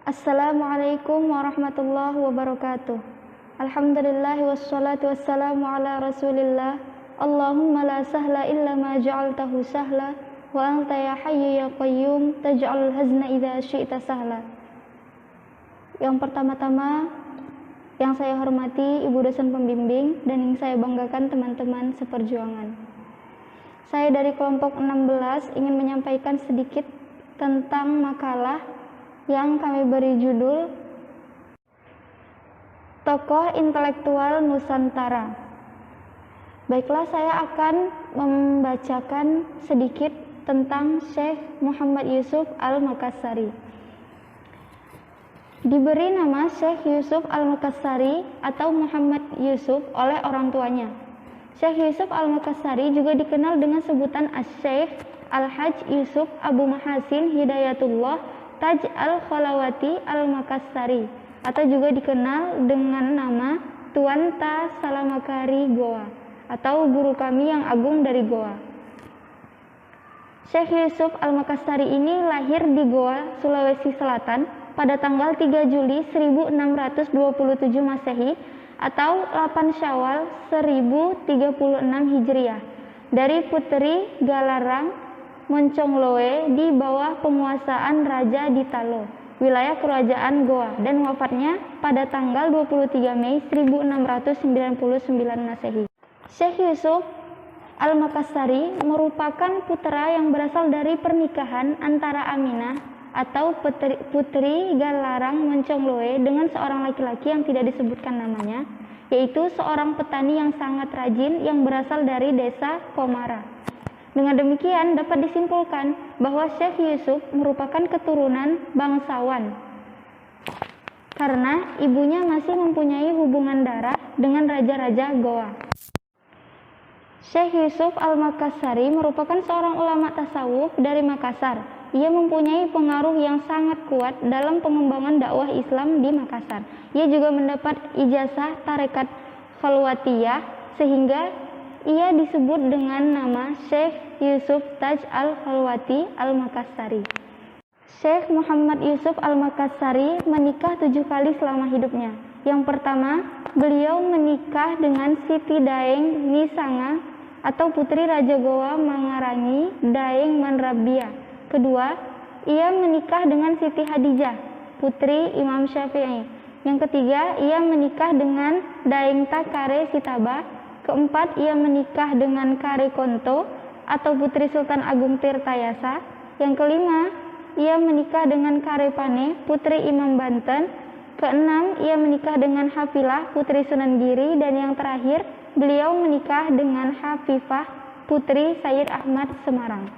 Assalamualaikum warahmatullahi wabarakatuh. Alhamdulillah wassalatu wassalamu ala rasulillah. Allahumma la sahla illa ma ja'altahu sahla, wa anta ya hayyu ya qayyum taj'alul hazna idza syi'ta sahla. Yang pertama-tama yang saya hormati ibu dosen pembimbing dan yang saya banggakan teman-teman seperjuangan. Saya dari kelompok 16 ingin menyampaikan sedikit tentang makalah yang kami beri judul Tokoh Intelektual Nusantara. Baiklah, saya akan membacakan sedikit tentang Syekh Muhammad Yusuf Al-Makassari. Diberi nama Syekh Yusuf Al-Makassari atau Muhammad Yusuf oleh orang tuanya. Syekh Yusuf Al-Makassari juga dikenal dengan sebutan Asy-Syaikh Al-Hajj Yusuf Abu Mahasin Hidayatullah Taj Al-Khalawati Al-Makassari, atau juga dikenal dengan nama Tuan Ta Salamakari Goa, atau guru kami yang agung dari Goa. Syekh Yusuf Al-Makassari ini lahir di Goa, Sulawesi Selatan pada tanggal 3 Juli 1627 Masehi atau 8 Syawal 1036 Hijriah dari Putri Galarang Moncongloe di bawah penguasaan Raja Ditalo, wilayah kerajaan Goa, dan wafatnya pada tanggal 23 Mei 1699 Masehi. Syekh Yusuf Al-Makassari merupakan putra yang berasal dari pernikahan antara Aminah atau Putri Galarang Moncongloe dengan seorang laki-laki yang tidak disebutkan namanya, yaitu seorang petani yang sangat rajin yang berasal dari desa Komara. Dengan demikian dapat disimpulkan bahwa Syekh Yusuf merupakan keturunan bangsawan karena ibunya masih mempunyai hubungan darah dengan raja-raja Goa. Syekh Yusuf Al-Makassari merupakan seorang ulama tasawuf dari Makassar. Ia mempunyai pengaruh yang sangat kuat dalam pengembangan dakwah Islam di Makassar. Ia juga mendapat ijazah tarekat Khalwatiyah sehingga ia disebut dengan nama Syekh Yusuf Taj Al-Khalwati Al-Makassari. Syekh Muhammad Yusuf Al-Makassari menikah 7 kali selama hidupnya. Yang pertama, beliau menikah dengan Siti Daeng Nisanga atau putri Raja Goa Mangarangi Daeng Manrabia. Kedua, ia menikah dengan Siti Hadijah, putri Imam Syafi'i. Yang ketiga, ia menikah dengan Daeng Takare Sitaba. Keempat, ia menikah dengan Kare Konto atau putri Sultan Agung Tirtayasa. Yang kelima, ia menikah dengan Kare Pane, putri Imam Banten. Keenam, ia menikah dengan Hafilah, putri Sunan Giri. Dan yang terakhir, beliau menikah dengan Hafifah, putri Sayyid Ahmad Semarang.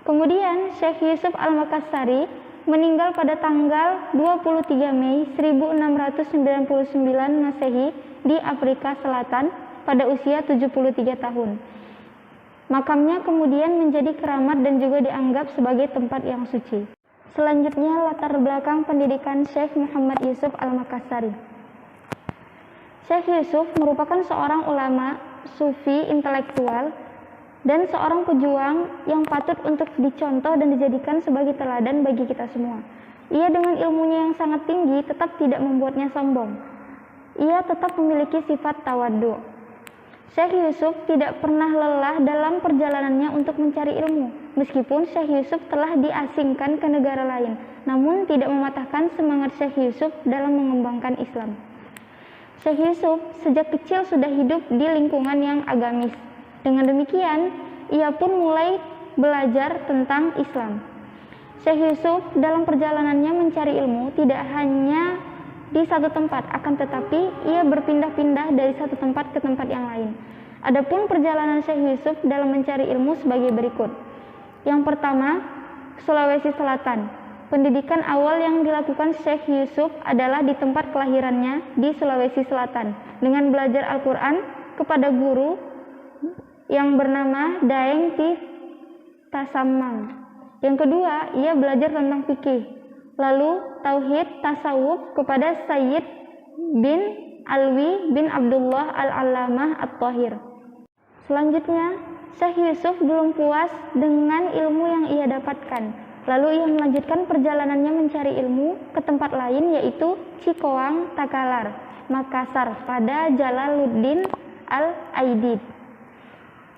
Kemudian, Syekh Yusuf Al-Makassari meninggal pada tanggal 23 Mei 1699 Masehi di Afrika Selatan pada usia 73 tahun. Makamnya kemudian menjadi keramat dan juga dianggap sebagai tempat yang suci. Selanjutnya, latar belakang pendidikan Syekh Muhammad Yusuf Al-Makassari. Syekh Yusuf merupakan seorang ulama sufi intelektual dan seorang pejuang yang patut untuk dicontoh dan dijadikan sebagai teladan bagi kita semua. Ia dengan ilmunya yang sangat tinggi tetap tidak membuatnya sombong. Ia tetap memiliki sifat tawadhu. Syekh Yusuf tidak pernah lelah dalam perjalanannya untuk mencari ilmu. Meskipun Syekh Yusuf telah diasingkan ke negara lain, namun tidak mematahkan semangat Syekh Yusuf dalam mengembangkan Islam. Syekh Yusuf sejak kecil sudah hidup di lingkungan yang agamis. Dengan demikian, ia pun mulai belajar tentang Islam. Syekh Yusuf dalam perjalanannya mencari ilmu tidak hanya di satu tempat, akan tetapi ia berpindah-pindah dari satu tempat ke tempat yang lain. Adapun perjalanan Syekh Yusuf dalam mencari ilmu sebagai berikut. Yang pertama, Sulawesi Selatan. Pendidikan awal yang dilakukan Syekh Yusuf adalah di tempat kelahirannya di Sulawesi Selatan dengan belajar Al-Quran kepada guru yang bernama Daeng Ti Tasammang. Yang kedua, ia belajar tentang fikih. Lalu tauhid tasawuf kepada Sayyid bin Alwi bin Abdullah Al-Allamah At-Tahir. Selanjutnya, Syekh Yusuf belum puas dengan ilmu yang ia dapatkan. Lalu ia melanjutkan perjalanannya mencari ilmu ke tempat lain, yaitu Cikoang, Takalar, Makassar pada Jalaluddin Al-Aidid.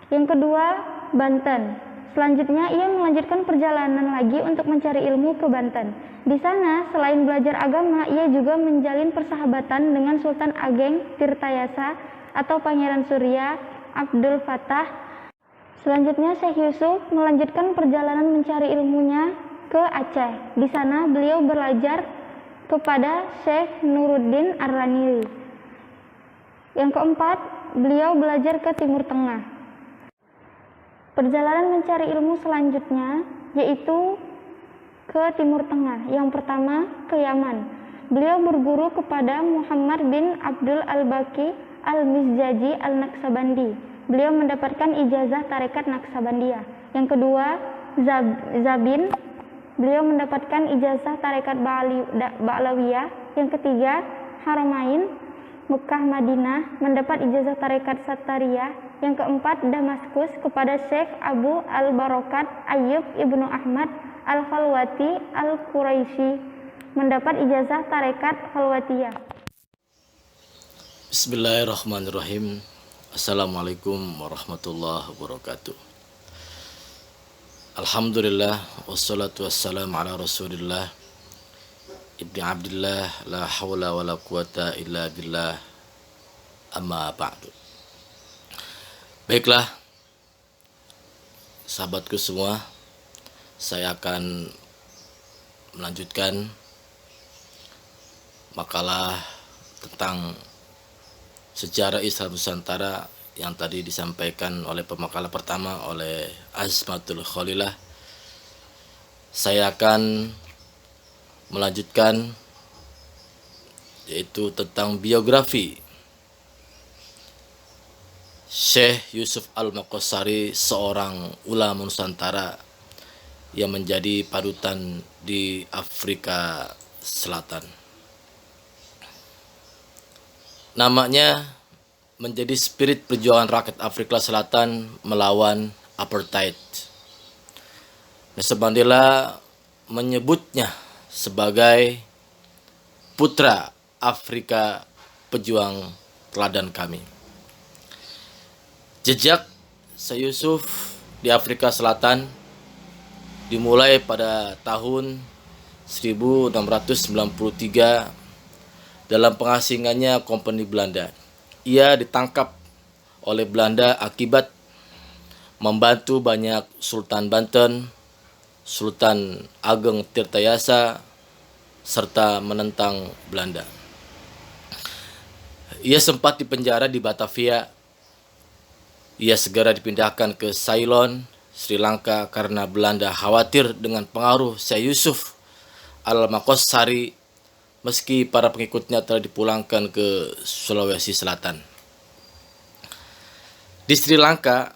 Yang kedua, Banten. Selanjutnya ia melanjutkan perjalanan lagi untuk mencari ilmu ke Banten. Di sana, selain belajar agama, ia juga menjalin persahabatan dengan Sultan Ageng Tirtayasa atau Pangeran Surya Abdul Fattah. Selanjutnya, Syekh Yusuf melanjutkan perjalanan mencari ilmunya ke Aceh. Di sana, beliau belajar kepada Syekh Nuruddin Ar-Ranili. Yang keempat, beliau belajar ke Timur Tengah. Perjalanan mencari ilmu selanjutnya yaitu ke Timur Tengah. Yang pertama, ke Yaman. Beliau berguru kepada Muhammad bin Abdul Al-Baqi Al-Mizjaji Al-Naqsabandi. Beliau mendapatkan ijazah tarekat Naqsabandiyah. Yang kedua, Zabin. Beliau mendapatkan ijazah tarekat Ba'lawiyah. Yang ketiga, Haramain, Mekah Madinah, mendapat ijazah tarekat Sattariyah. Yang keempat, Damaskus kepada Syekh Abu Al-Barokat Ayyub Ibnu Ahmad Al-Khalwati Al-Quraisy, mendapat ijazah tarekat Khalwatiyah. Bismillahirrahmanirrahim. Assalamualaikum warahmatullahi wabarakatuh. Alhamdulillah, wassalatu wassalamu ala rasulillah Ibni Abdillah, la hawla wa la quwata illa billah, amma ba'du. Baiklah, sahabatku semua, saya akan melanjutkan makalah tentang sejarah Islam Nusantara yang tadi disampaikan oleh pemakalah pertama oleh Azmatul Khalilah. Saya akan melanjutkan yaitu tentang biografi Syekh Yusuf Al-Maqassari, seorang ulama Nusantara yang menjadi panutan di Afrika Selatan. Namanya menjadi spirit perjuangan rakyat Afrika Selatan melawan apartheid. Nelson Mandela menyebutnya sebagai putra Afrika, pejuang teladan kami. Jejak Syekh Yusuf di Afrika Selatan dimulai pada tahun 1693 dalam pengasingannya Kompeni Belanda. Ia ditangkap oleh Belanda akibat membantu banyak Sultan Banten, Sultan Ageng Tirtayasa, serta menentang Belanda. Ia sempat dipenjara di Batavia. Ia segera dipindahkan ke Ceylon, Sri Lanka karena Belanda khawatir dengan pengaruh Syekh Yusuf Al-Maqassari, meski para pengikutnya telah dipulangkan ke Sulawesi Selatan. Di Sri Lanka,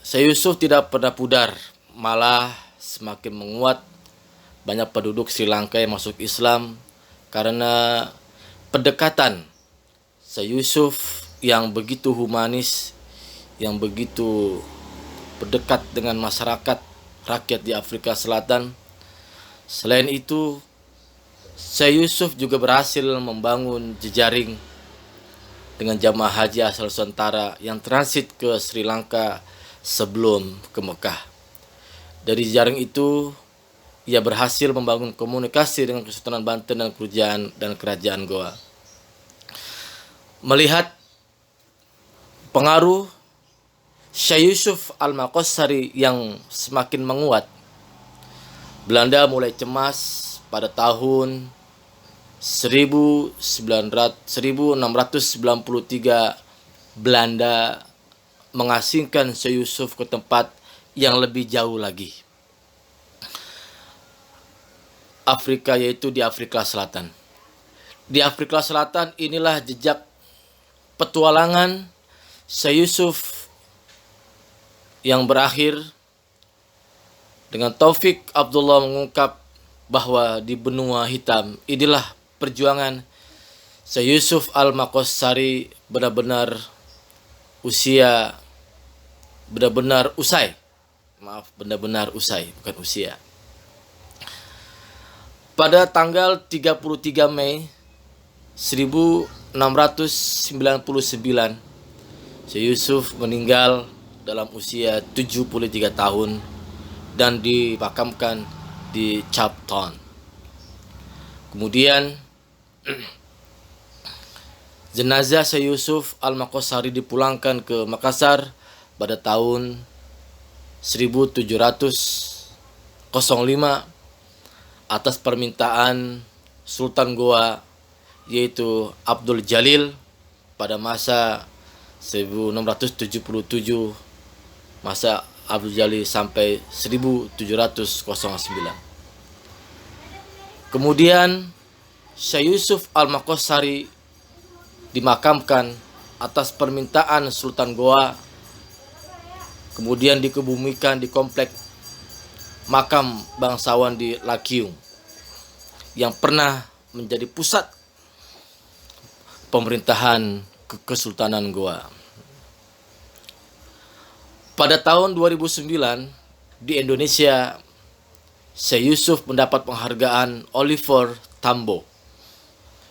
Syekh Yusuf tidak pernah pudar, malah semakin menguat. Banyak penduduk Sri Lanka yang masuk Islam karena pendekatan Syekh Yusuf yang begitu humanis, yang begitu berdekat dengan masyarakat rakyat di Afrika Selatan. Selain itu, Syekh Yusuf juga berhasil membangun jejaring dengan jamaah haji asal Nusantara yang transit ke Sri Lanka sebelum ke Mekah. Dari jejaring itu, ia berhasil membangun komunikasi dengan Kesultanan Banten dan Kerajaan Goa. Melihat pengaruh Syekh Yusuf Al-Maqassari yang semakin menguat, Belanda mulai cemas. Pada tahun 1693, Belanda mengasingkan Syekh Yusuf ke tempat yang lebih jauh lagi, Afrika, yaitu di Afrika Selatan. Di Afrika Selatan inilah jejak petualangan Syekh Yusuf yang berakhir dengan Taufik Abdullah mengungkap bahwa di benua hitam inilah perjuangan Syekh Yusuf Al-Maqassari benar-benar usai, bukan usia. Pada tanggal 33 Mei 1699, Syekh Yusuf meninggal dalam usia 73 tahun dan dimakamkan di Cape Town. Kemudian jenazah Syekh Yusuf Al-Maqashari dipulangkan ke Makassar pada tahun 1705 atas permintaan Sultan Goa yaitu Abdul Jalil pada masa 1677, masa Abdul Jalil sampai 1709. Kemudian Syekh Yusuf Al-Maqashari dimakamkan atas permintaan Sultan Goa, kemudian dikebumikan di komplek makam bangsawan di Lakiung yang pernah menjadi pusat pemerintahan Kesultanan Goa. Pada tahun 2009 di Indonesia, Syekh Yusuf mendapat penghargaan Oliver Tambo,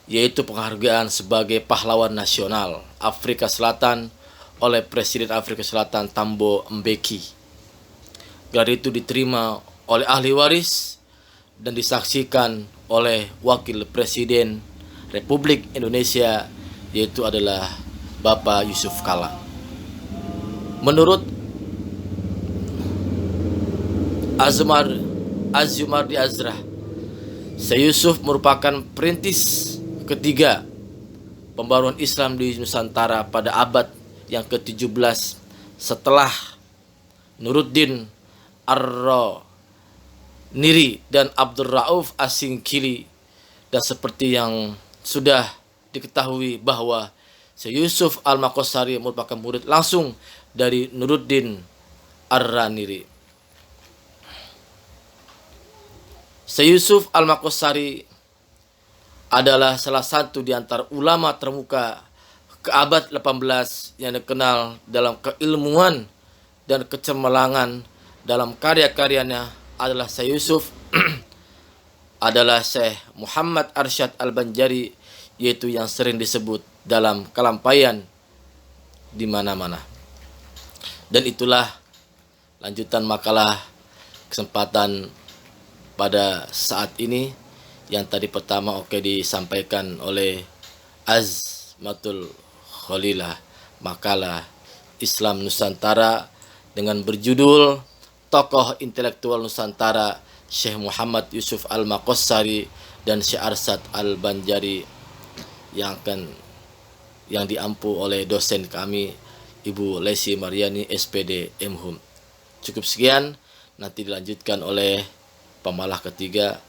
yaitu penghargaan sebagai pahlawan nasional Afrika Selatan oleh Presiden Afrika Selatan Thabo Mbeki. Gelar itu diterima oleh ahli waris dan disaksikan oleh Wakil Presiden Republik Indonesia, yaitu adalah Bapak Yusuf Kalla. Menurut Az-Zumardi Azrah, Syekh Yusuf merupakan perintis ketiga pembaruan Islam di Nusantara pada abad yang ke-17 setelah Nuruddin Ar-Niri dan Abdul Rauf Asingkili, dan seperti yang sudah diketahui bahwa Syekh Yusuf Al-Maqashari merupakan murid langsung dari Nuruddin Ar-Niri. Syekh Yusuf Al-Maqashari adalah salah satu di antara ulama termuka ke abad 18 yang dikenal dalam keilmuan dan kecemerlangan. Dalam karya-karyanya adalah Syekh Yusuf adalah Syekh Muhammad Arsyad Al-Banjari, yaitu yang sering disebut dalam kelampaian di mana-mana. Dan itulah lanjutan makalah kesempatan pada saat ini, yang tadi pertama disampaikan oleh Azmatul Khalilah, makalah Islam Nusantara dengan berjudul Tokoh Intelektual Nusantara Syekh Muhammad Yusuf Al-Maqashari dan Syekh Arsyad Al-Banjari, yang diampu oleh dosen kami Ibu Lesi Mariani SPD MHUM. Cukup sekian, nanti dilanjutkan oleh pemalah ketiga.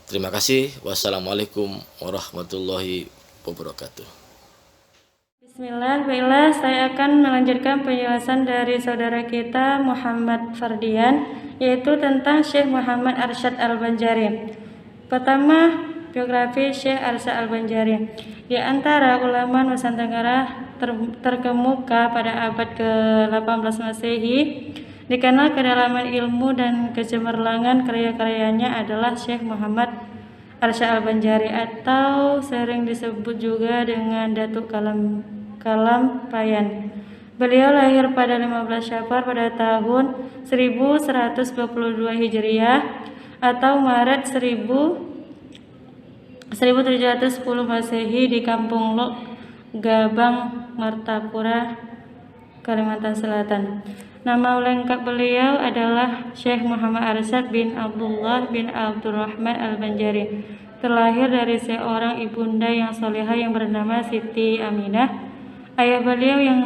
Terima kasih. Wassalamualaikum warahmatullahi wabarakatuh. Bismillah, baiklah saya akan melanjutkan penjelasan dari saudara kita Muhammad Fardian, yaitu tentang Syekh Muhammad Arsyad Al-Banjari. Pertama, biografi Syekh Arsyad Al-Banjari. Di antara ulama Nusantara terkemuka pada abad ke-18 Masehi, dikenal kedalaman ilmu dan kecemerlangan karya-karyanya adalah Syekh Muhammad Arsyad Al-Banjari, atau sering disebut juga dengan Datuk Kalampayan. Beliau lahir pada 15 Syafar pada tahun 1122 Hijriah atau Maret 1710 Masehi di Kampung Lok, Gabang, Martapura, Kalimantan Selatan. Nama lengkap beliau adalah Syekh Muhammad Arsyad bin Abdullah bin Abdurrahman Al-Banjari. Terlahir dari seorang ibunda yang solehah yang bernama Siti Aminah. Ayah beliau yang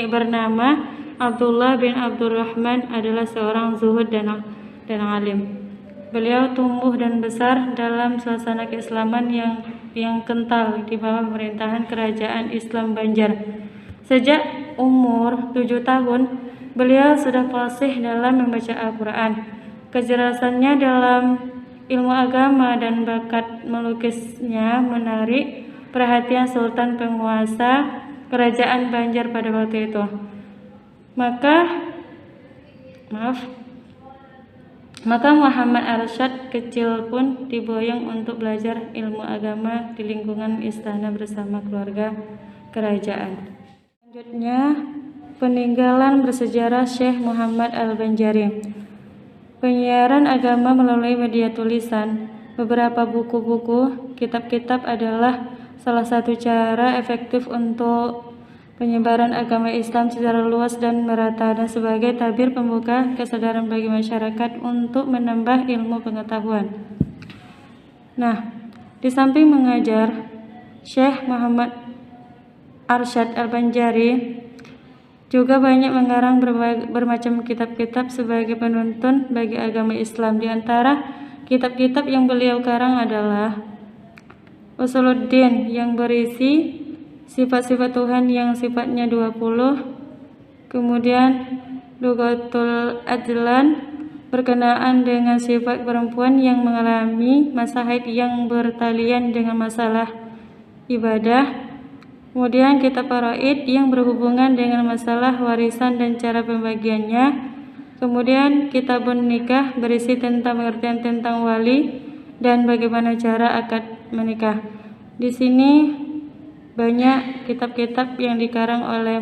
bernama Abdullah bin Abdurrahman adalah seorang zuhud dan alim. Beliau tumbuh dan besar dalam suasana keislaman yang kental di bawah pemerintahan kerajaan Islam Banjar. Sejak umur 7 tahun, beliau sudah fasih dalam membaca Al-Quran. Kejelasannya dalam ilmu agama dan bakat melukisnya menarik perhatian sultan penguasa kerajaan Banjar pada waktu itu. Maka Muhammad Arsyad kecil pun diboyong untuk belajar ilmu agama di lingkungan istana bersama keluarga kerajaan. Selanjutnya, peninggalan bersejarah Syekh Muhammad Al-Banjari. Penyiaran agama melalui media tulisan, beberapa buku-buku, kitab-kitab adalah salah satu cara efektif untuk penyebaran agama Islam secara luas dan merata dan sebagai tabir pembuka kesadaran bagi masyarakat untuk menambah ilmu pengetahuan. Nah, di samping mengajar, Syekh Muhammad Arsyad Al-Banjari juga banyak mengarang bermacam kitab-kitab sebagai penuntun bagi agama Islam. Di antara kitab-kitab yang beliau karang adalah Usuluddin yang berisi sifat-sifat Tuhan yang sifatnya 20, kemudian Lughatul Adlan berkenaan dengan sifat perempuan yang mengalami masa haid yang bertalian dengan masalah ibadah, kemudian kitab Faraid yang berhubungan dengan masalah warisan dan cara pembagiannya, kemudian Kitabun Nikah berisi tentang pengertian tentang wali dan bagaimana cara akad menikah. Di sini banyak kitab-kitab yang dikarang oleh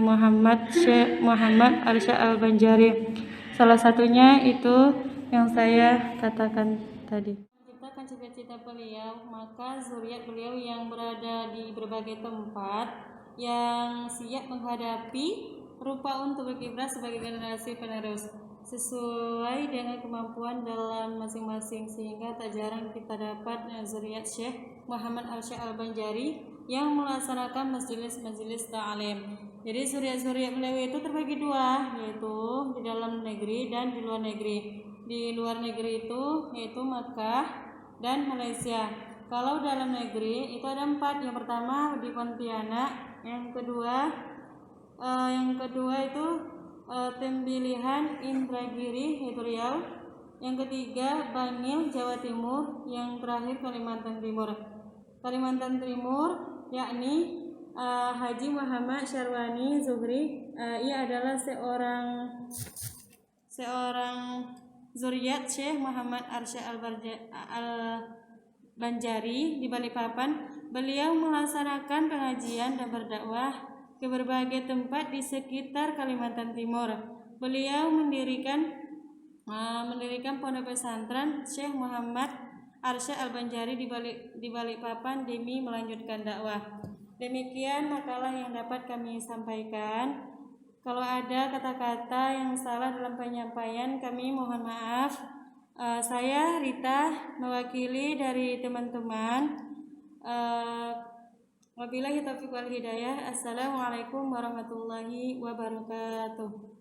Syekh Muhammad Arsyad Al-Banjari. Salah satunya itu yang saya katakan tadi. Kita akan cita-cita beliau, maka zuriat beliau yang berada di berbagai tempat yang siap menghadapi rupa untuk berkiprah sebagai generasi penerus sesuai dengan kemampuan dalam masing-masing, sehingga tak jarang kita dapat zuriat Syekh Muhammad Arsyad Al-Banjari yang melaksanakan majelis-majelis ta'lim. Jadi zuriat-zuriat beliau itu terbagi dua, yaitu di dalam negeri dan di luar negeri. Di luar negeri itu yaitu Makkah dan Malaysia. Kalau dalam negeri itu ada 4. Yang pertama di Pontianak, yang kedua itu Tembilihan Indragiri yaitu Riau, yang ketiga Bangil Jawa Timur, yang terakhir Kalimantan Timur yakni Haji Muhammad Syarwani Zuhri. Ia adalah seorang zuriat Syekh Muhammad Arsyad Al-Banjari di Balikpapan. Beliau melaksanakan pengajian dan berdakwah ke berbagai tempat di sekitar Kalimantan Timur. Beliau mendirikan pondok pesantren Syekh Muhammad Arsyad Al-Banjari di Balikpapan demi melanjutkan dakwah. Demikian makalah yang dapat kami sampaikan. Kalau ada kata-kata yang salah dalam penyampaian, kami mohon maaf. Saya Rita mewakili dari teman-teman. Wabillahi taufiq wal hidayah. Assalamualaikum warahmatullahi wabarakatuh.